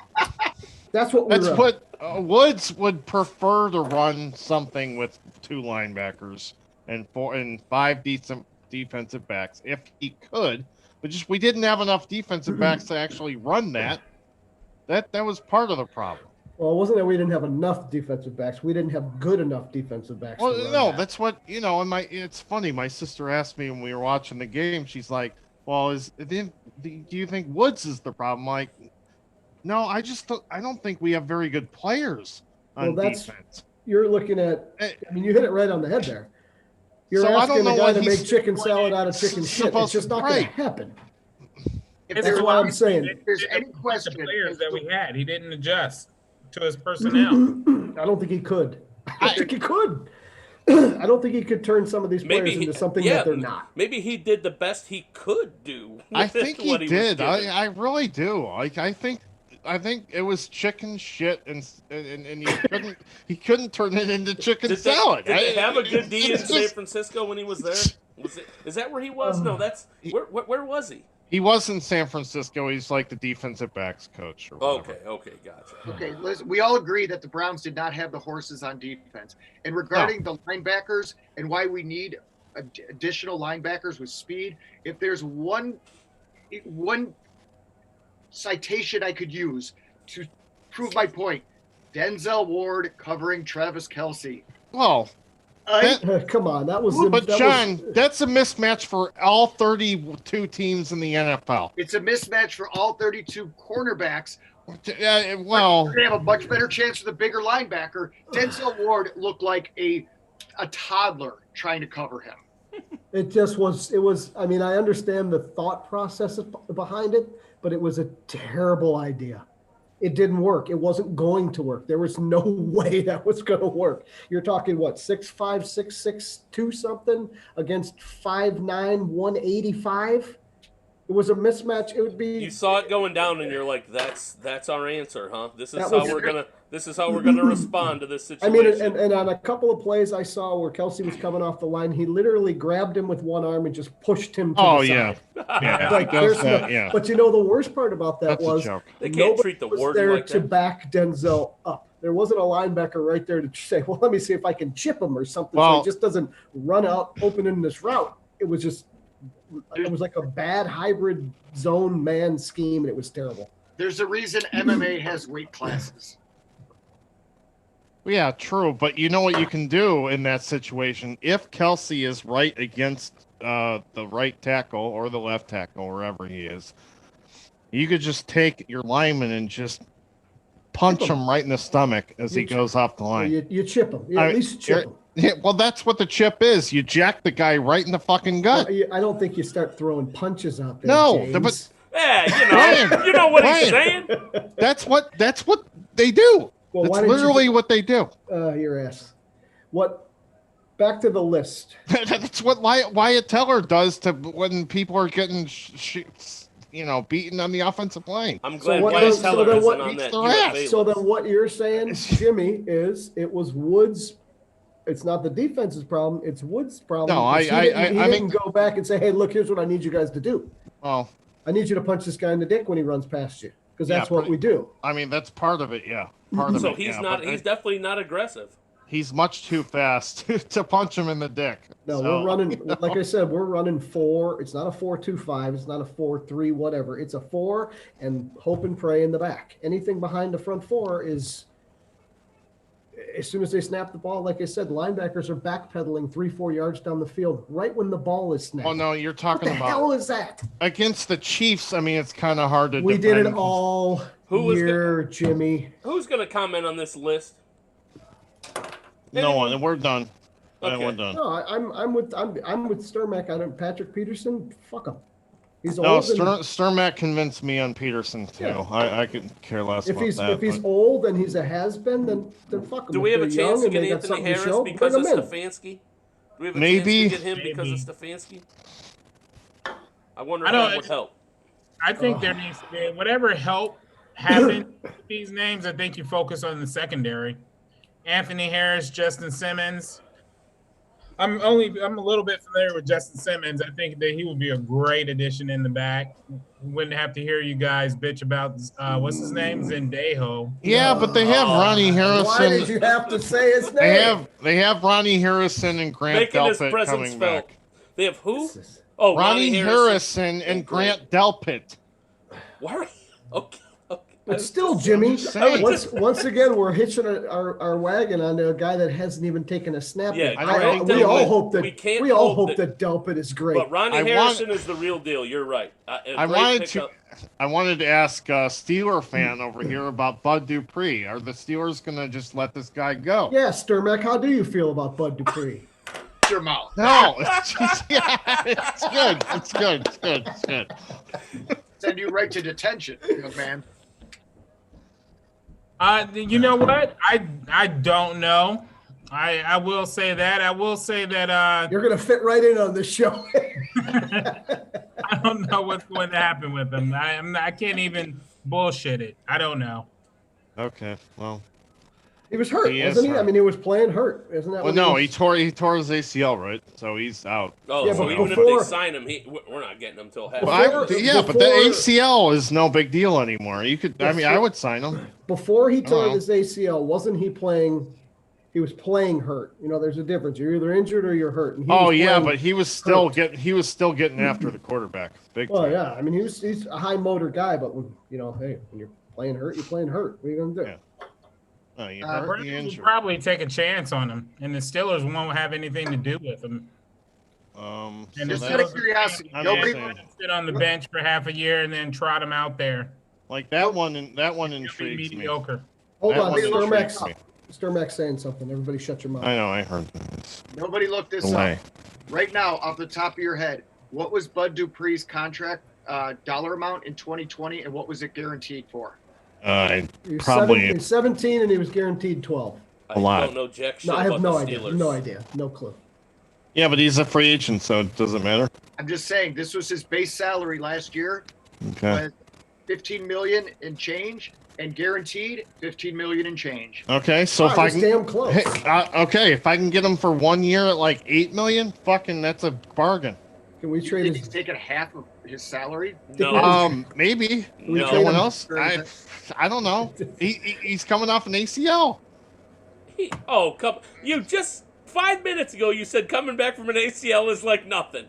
That's what we That's run. what Woods would prefer to run something with 2 linebackers and 5 decent defensive backs if he could. But we didn't have enough defensive backs to actually run that. That was part of the problem. Well, it wasn't that we didn't have enough defensive backs. We didn't have good enough defensive backs. to Well, run no, that. that's what and it's funny. My sister asked me when we were watching the game. She's like, "Well, do you think Woods is the problem?" Like, no, I don't think we have very good players on defense. You're looking at. I mean, you hit it right on the head there. You're So I don't asking know a guy what to he's make chicken salad out of chicken shit. It's supposed just to- not going right. to happen. If That's there's why I'm any- saying. if there's any The question, players that we had, he didn't adjust to his personnel. I don't think he could. I don't think he could. I don't think he could turn some of these players Maybe into something that they're not. Maybe he did the best he could do. I think he what did. was given. I really do. I think it was chicken shit, and he couldn't turn it into chicken salad. Did they have a good D in San Francisco when he was there? Is that where he was? No, that's where was he? He was in San Francisco. He's like the defensive backs coach. Or whatever. Okay, gotcha. Okay, listen, we all agree that the Browns did not have the horses on defense. And regarding the linebackers and why we need additional linebackers with speed, if there's one citation I could use to prove my point, Denzel Ward covering Travis Kelce. Well, come on, that's a mismatch for all 32 teams in the NFL. It's a mismatch for all 32 cornerbacks. Well, they have a much better chance for the bigger linebacker. Denzel Ward looked like a toddler trying to cover him. It was. I mean, I understand the thought process behind it, but it was a terrible idea. It didn't work. It wasn't going to work. There was no way that was going to work. You're talking what, 6'5", 6'6", 2 something against 5'9", 185. It was a mismatch. It would be. You saw it going down, and you're like, "That's our answer, huh? This is how we're gonna respond to this situation." I mean, and on a couple of plays I saw where Kelce was coming off the line, he literally grabbed him with one arm and just pushed him to the side. Yeah. Like, but you know the worst part about that was they can't treat the was warden there like to that. back Denzel up. There wasn't a linebacker right there to say, "Well, let me see if I can chip him or something," so he just doesn't run out open in this route. It was like a bad hybrid zone man scheme, and it was terrible. There's a reason MMA has weight classes. Yeah, true. But you know what you can do in that situation? If Kelce is right against the right tackle or the left tackle, wherever he is, you could just take your lineman and just punch him right in the stomach as he goes off the line. You chip him. At least chip him. Yeah, well, that's what the chip is. You jack the guy right in the fucking gut. I don't think you start throwing punches out there. No, James. Yeah, you know what he's saying. That's what they do. Well, that's literally what they do. Your ass. What? Back to the list. That's what Wyatt Teller does to when people are getting beaten on the offensive line. I'm glad Wyatt Teller isn't on that. So then what you're saying, Jimmy, is it was Woods. It's not the defense's problem. It's Woods' problem. No, he didn't go back and say, "Hey, look, here's what I need you guys to do. Well, I need you to punch this guy in the dick when he runs past you, because that's what we do." I mean, that's part of it. Yeah, So he's definitely not aggressive. He's much too fast to punch him in the dick. No, we're running. Like I said, we're running 4. It's not a 4-2-5. It's not a 4-3. Whatever. It's a 4 and hope and pray in the back. Anything behind the front 4 is. As soon as they snap the ball, like I said, linebackers are backpedaling 3-4 yards down the field right when the ball is snapped. Oh no, you're talking about. What the hell is that? Against the Chiefs, I mean, it's kind of hard to. We did it all year, Jimmy. Who's going to comment on this list? No one. We're done. Okay. We're done. No, I'm with Sturmack on Patrick Peterson. Fuck him. He's no, old. Sturmack convinced me on Peterson too. Yeah. I could care less about that. If he's old and he's a has-been, then fuck him. Do we have a chance to get Anthony Harris because of Stefanski? Do we have a chance to get him because of Stefanski? I wonder if that would help. I think there needs to be whatever help happens with these names. I think you focus on the secondary. Anthony Harris, Justin Simmons. I'm a little bit familiar with Justin Simmons. I think that he would be a great addition in the back. Wouldn't have to hear you guys bitch about what's his name, Zendejo. Yeah, but they have Ronnie Harrison. Why did you have to say his name? They have Ronnie Harrison and Grant Delpit coming back. They have who? Oh, Ronnie Harrison and Grant Delpit. Why? Okay. But still, Jimmy, once again, we're hitching our wagon on a guy that hasn't even taken a snap. Yeah, we all hope that Delpit is great. But Ronnie Harrison is the real deal. You're right. I wanted to ask a Steeler fan over here about Bud Dupri. Are the Steelers going to just let this guy go? Yeah, Sturmack, how do you feel about Bud Dupri? Your mouth. No, it's good. It's good. Send you right to detention, young man. You know what? I don't know. I will say that. I will say that. You're gonna fit right in on this show. I don't know what's going to happen with him. I can't even bullshit it. I don't know. Okay, well. He was hurt, He wasn't is he? I hurt. mean, he was playing hurt, isn't that? Well, what no, was- he tore his ACL, right? So he's out. Oh, Yeah, so but even before- if they sign him, we're not getting him till half. Well, Before- yeah, but the before- ACL is no big deal anymore. You could, I mean, I would sign him. Before he tore Oh. his ACL, wasn't he playing? He was playing hurt. You know, there's a difference. You're either injured or you're hurt. And he Oh was yeah, playing but he was still hurt. getting after the quarterback. Big Well, time. yeah. I mean, he's a high motor guy, but when hey, when you're playing hurt, you're playing hurt. What are you gonna do? Yeah. Oh, you Uh, hurt, Browns you will injured. probably take a chance on him, and the Steelers won't have anything to do with him. So And Just it's out of those- curiosity, I'm nobody. saying, Sit on the bench for half a year and then trot him out there. like that one He'll be intrigues me. mediocre. Hold That on, one intrigues Sturmax. me. Sturmax saying something. Everybody, shut your mouth. I know, I heard this. Nobody looked this Away. up. Right now, off the top of your head, what was Bud Dupree's contract dollar amount in 2020, and what was it guaranteed for? He was Probably 17, and he was guaranteed 12. I lot. don't know jack shit No, I have about no the idea. Steelers. No idea. No clue. Yeah, but he's a free agent, so it doesn't matter. I'm just saying, this was his base salary last year, Okay. was 15 million in change, and guaranteed 15 million in change. Okay, so if Wow, I that's can, damn close. Hey, okay, if I can get him for 1 year at like 8 million, fucking, that's a bargain. Can we You trade think his? he's taking half of his salary? No. Maybe. No. Someone else? I don't know. He's coming off an ACL. You just 5 minutes ago you said coming back from an ACL is like nothing,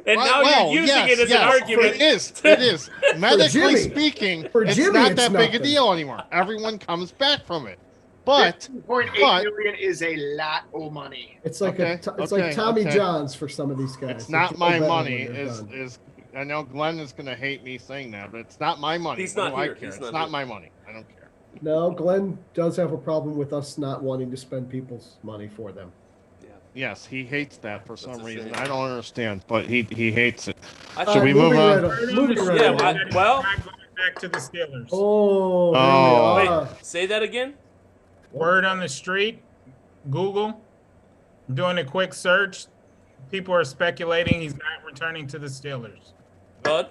and now Well, you're using yes, it as yes, an argument. It is. It is. Medically Jimmy. speaking, For it's Jimmy, not it's that big a nothing. deal anymore. Everyone comes back from it. But 15.8 million is a lot of money. It's like Okay, it's like Tommy okay. Johns for some of these guys. it's They not feel my better money. when they're Is done. is I know Glenn is going to hate me saying that, but it's not my money. He's What not do I here. care? He's It's not not here. my money. I don't care. No, Glenn does have a problem with us not wanting to spend people's money for them. Yes, he hates that for That's some a reason. shame. I don't understand, but he hates it. I Should thought- we move moving on? right moving right Yeah, along. well- Not going back to the Steelers. Oh, there Oh. we are. Wait, say that again. Word on the street, Google, doing a quick search. People are speculating he's not returning to the Steelers. Bud.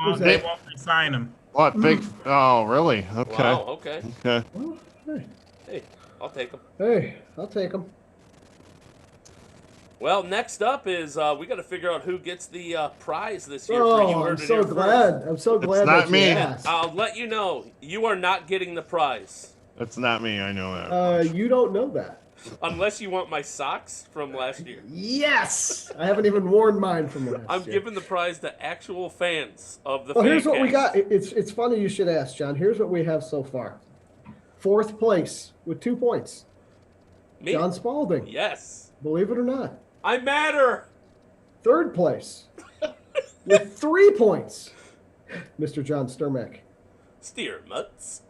Who's They that? won't resign him. What big? Oh, really? Okay. Wow. Okay. Okay. Well, hey, Hey, I'll take him. hey, I'll take him. Well, next up is we got to figure out who gets the prize this year. Oh, for you I'm heard it so here glad. first. I'm so glad not that you me. asked. I'll let you know. You are not getting the prize It's not me. I know that. You don't know that. unless you want my socks from last year. Yes, I haven't even worn mine from last I'm year. giving the prize to actual fans of the. Well, here's what we Fancast. got. It's funny you should ask, John. Here's what we have so far. 4th place with 2 points. Me? John Spalding. Yes, Believe it or not. I matter. 3rd place with 3 points. Mr. John Sturmack. Steer mutts.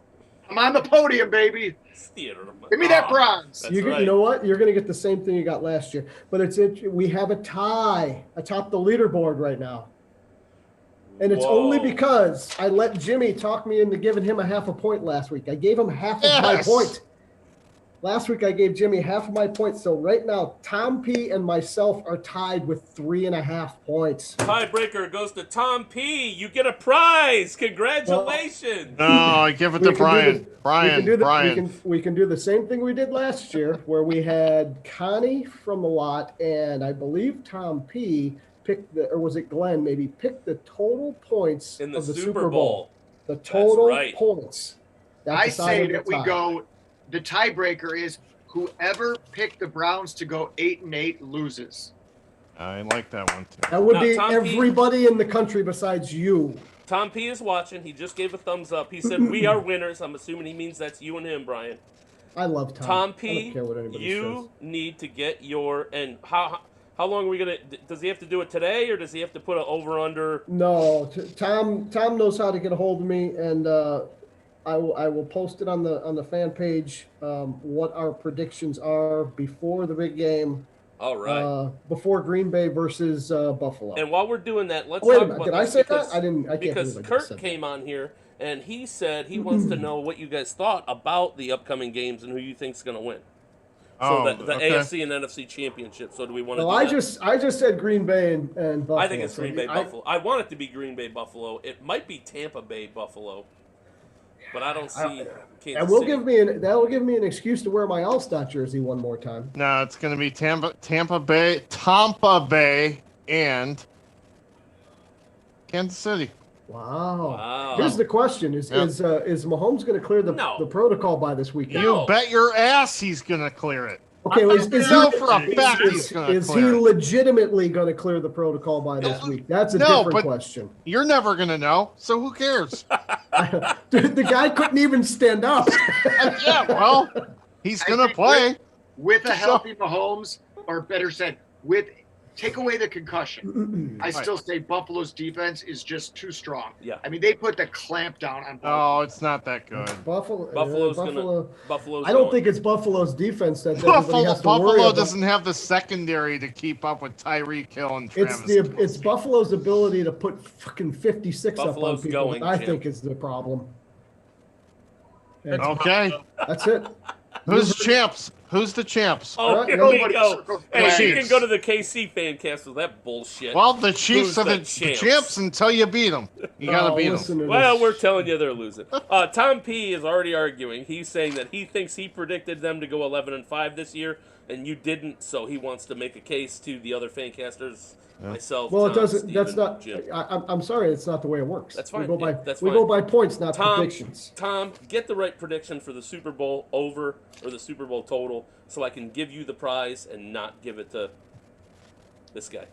I'm on the podium, baby. Steer mutts. Give me that Ah, bronze. That's You right. know what? You're going to get the same thing you got last year. But we have a tie atop the leaderboard right now. And it's only Whoa. because I let Jimmy talk me into giving him a half a point last week. I gave him half of my Yes. point. Last week I gave Jimmy half of my points. So right now, Tom P and myself are tied with 3.5 points. Tiebreaker goes to Tom P. You get a prize. Congratulations. No, I give it to We can do Brian. the- Brian. We can do the same thing we did last year, where we had Connie from the lot, and I believe Tom P picked or was it Glenn? Maybe picked the total points In the of the Super Bowl. The total right. points. That I decided say the that we tie. go. The tiebreaker is whoever picked the Browns to go 8-8 loses. I like that one too. That would Now, be Tom P- everybody in the country besides you. Tom P is watching. He just gave a thumbs up. He said, "We are winners." I'm assuming he means that's you and him, Brian. I love Tom. Tom I P, don't care what anybody you says. need to get your and how long are we gonna? Does he have to do it today, or does he have to put an over under? No, Tom knows how to get a hold of me, and I will post it on the fan page what our predictions are before the big game, All right. before Green Bay versus Buffalo. And while we're doing that, let's Wait a talk minute, about did I this say because, that? I didn't. I can't because believe I Kurt just said came on here and he said he wants to know what you guys thought about the upcoming games and who you think's going to win. So the AFC and NFC championship. So do we want to? No, I just said Green Bay and Buffalo. I think it's Green Bay Buffalo. I want it to be Green Bay Buffalo. It might be Tampa Bay Buffalo, but I don't see Kansas City. That'll give me an excuse to wear my All-Star jersey one more time. No, it's going to be Tampa Bay, and Kansas City. Wow. Here's the question: Is Mahomes going to clear the protocol by this weekend? You bet your ass he's going to clear it. Okay, is he legitimately going to clear the protocol by this week? That's a different question. You're never going to know, so who cares? Dude, the guy couldn't even stand up. Yeah, well, he's going to play. With a healthy Mahomes, or better said, take away the concussion. I still say Buffalo's defense is just too strong. Yeah. I mean, they put the clamp down on Buffalo. Oh, it's not that good. Buffalo's I don't think it's Buffalo's defense that everybody has to worry Buffalo about. doesn't have the secondary to keep up with Tyreek Hill and Travis. It's Buffalo's ability to put fucking 56 Buffalo's up on people going, that I Jim. think is the problem. Okay. That's it. Who's the champs? Who's the champs? Oh, here we go. Hey, you can go to the KC Fancast with that bullshit. Well, the Chiefs Who's are the champs? champs until you beat them. You got to beat them. Well, we're telling you they're losing. Tom P is already arguing. He's saying that he thinks he predicted them to go 11-5 this year, and you didn't. So he wants to make a case to the other Fancasters, myself. Well, Tom, it doesn't. Steven, that's not. Jim. I'm sorry. It's not the way it works. That's fine. We go by that's we fine. go by points, not Tom, predictions. Tom, get the right prediction for the Super Bowl over or the Super Bowl total, so I can give you the prize and not give it to this guy.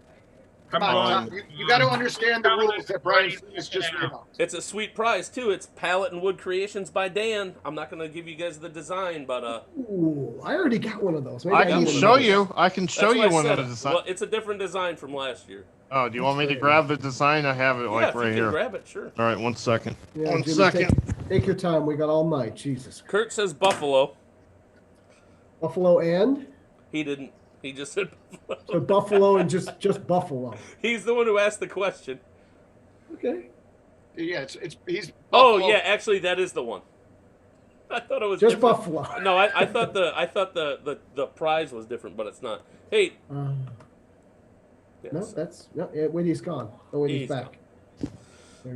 Come on, Tom. You got to understand the rules that Brian is just laid out. It's a sweet prize too. It's Palette and Wood Creations by Dan. I'm not going to give you guys the design, but Ooh, I already got one of those. Maybe I can show you. I can show you one of the designs. Well, it's a different design from last year. Oh, do you want me to grab the design? I have it If you right can here. grab it, sure. All right, 1 second. Yeah, One Jimmy, second. Take your time. We got all night. Jesus. Kurt says Buffalo. Buffalo and? He didn't. He just said Buffalo. So Buffalo and just Buffalo. He's the one who asked the question. Okay. Yeah, he's. Oh Buffalo. yeah, actually that is the one. I thought it was just different. Buffalo. No, I thought the prize was different, but it's not. Hey. Yes. No, that's no. Yeah, Whitney's gone. Oh, Whitney's back.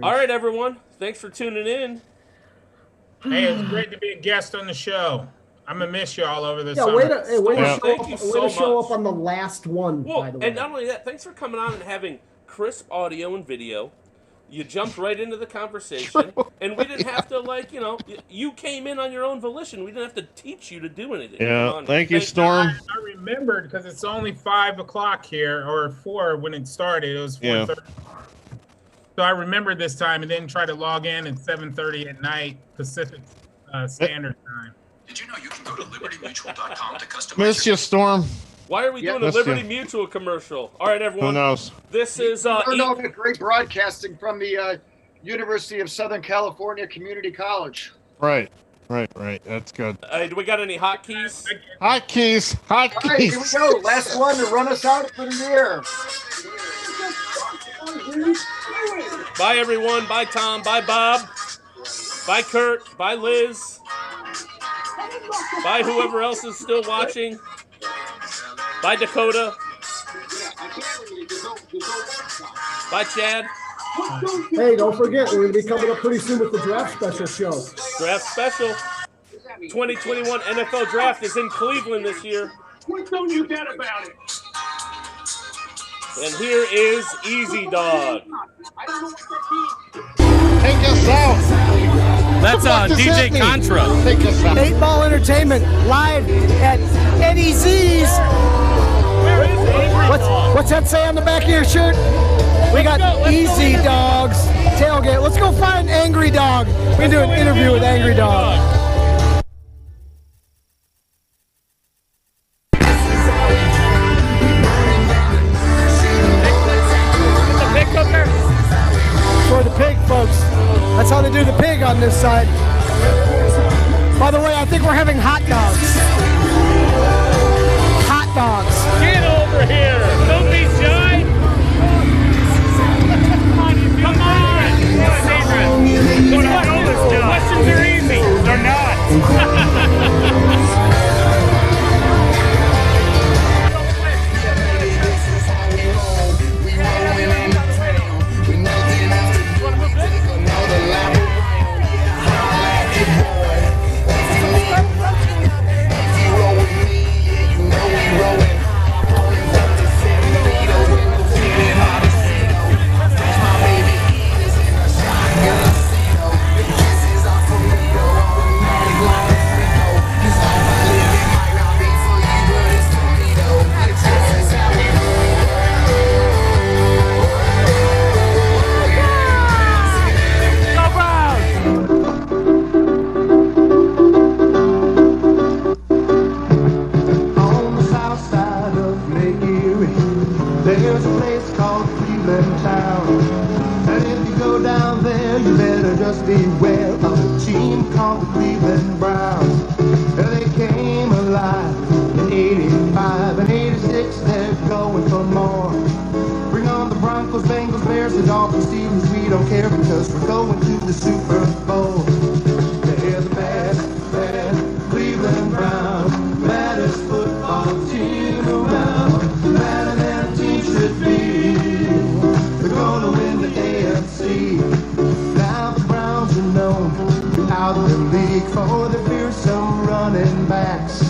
All right, everyone. Thanks for tuning in. Hey, it's great to be a guest on the show. I'm gonna miss y'all over this Yeah, summer. way to show much. up on the last one. Well, by the way. and not only that, thanks for coming on and having crisp audio and video. You jumped right into the conversation, and we didn't have to, you came in on your own volition. We didn't have to teach you to do anything. Yeah, thank you, Storm. I remembered because it's only 5 o'clock here, or 4 when it started. It was 4:30. So I remembered this time and didn't try to log in at 7:30 at night Pacific Standard Time. Did you know you can go to libertymutual.com to customize? Miss you, Storm. Why are we doing a Liberty Mutual commercial? All right, everyone. Who knows? This is great broadcasting from the University of Southern California Community College. Right. That's good. Do we got any hotkeys? Hotkeys. All right, here we go. Last one to run us out for the year. Bye, everyone. Bye, Tom. Bye, Bob. Bye, Kurt. Bye, Liz. Bye, whoever else is still watching. Bye, Dakota. Bye, Chad. Hey, don't forget, we're going to be coming up pretty soon with the draft special show. Draft special. 2021 NFL Draft is in Cleveland this year. What don't you get about it? And here is Easy Dog. Take us out. That's DJ Contra. Take us out. 8 Ball Entertainment live at Eddie Z's. Where is Angry Dog? What's that say on the back of your shirt? We got Easy Dogs tailgate. Let's go find Angry Dog. We can do an interview with Angry Dog. For the pig, folks. That's how they do the pig on this side. By the way, I think we're having hot dogs. Hot dogs. Get over here. Don't be shy. Come on. Questions are easy. They're not. There's a place called Cleveland Town, and if you go down there, you better just beware of a team called the Cleveland Browns. They came alive in 85 and 86, they're going for more. Bring on the Broncos, Bengals, Bears, the Dolphins, Steelers, we don't care because we're going to the Super Bowl. They're the bad Cleveland Browns, baddest football team around, better than a team should be. They're gonna win the AFC. Now the Browns are known throughout the league for their fearsome running backs.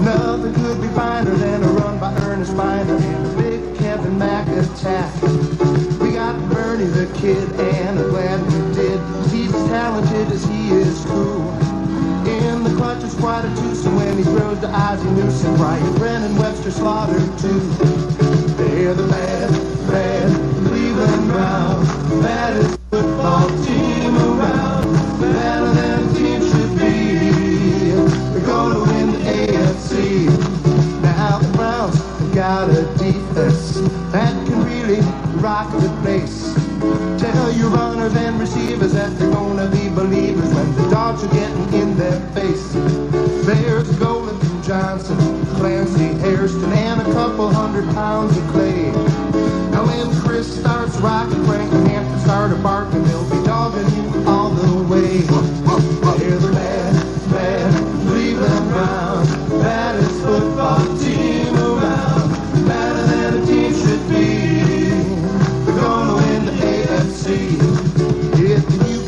Nothing could be finer than a run by Ernest Miner and a big Kevin Mack attack. We got Bernie the Kid, and I'm glad we did. He's as talented as he is cool. In the clutch is quite a twos, and when he throws to Ozzie Newsome, Brian Brennan, Webster Slaughter too. They're the bad Cleveland Browns, baddest football team around, better than a team should be. They're gonna win the AFC. Now the Browns have got a defense that can really rock the place. Tell your runners and receivers that they're gonna be believers when the dogs are getting in their face. There's Golden Johnson, Clancy Hairston, and a couple 100 pounds of clay. Now when Chris starts rocking, Frank and Hampton start barking, they'll be dogging you all the way. They're the bad Cleveland Browns, baddest football team around, better than a team should be. They're gonna win the AFC.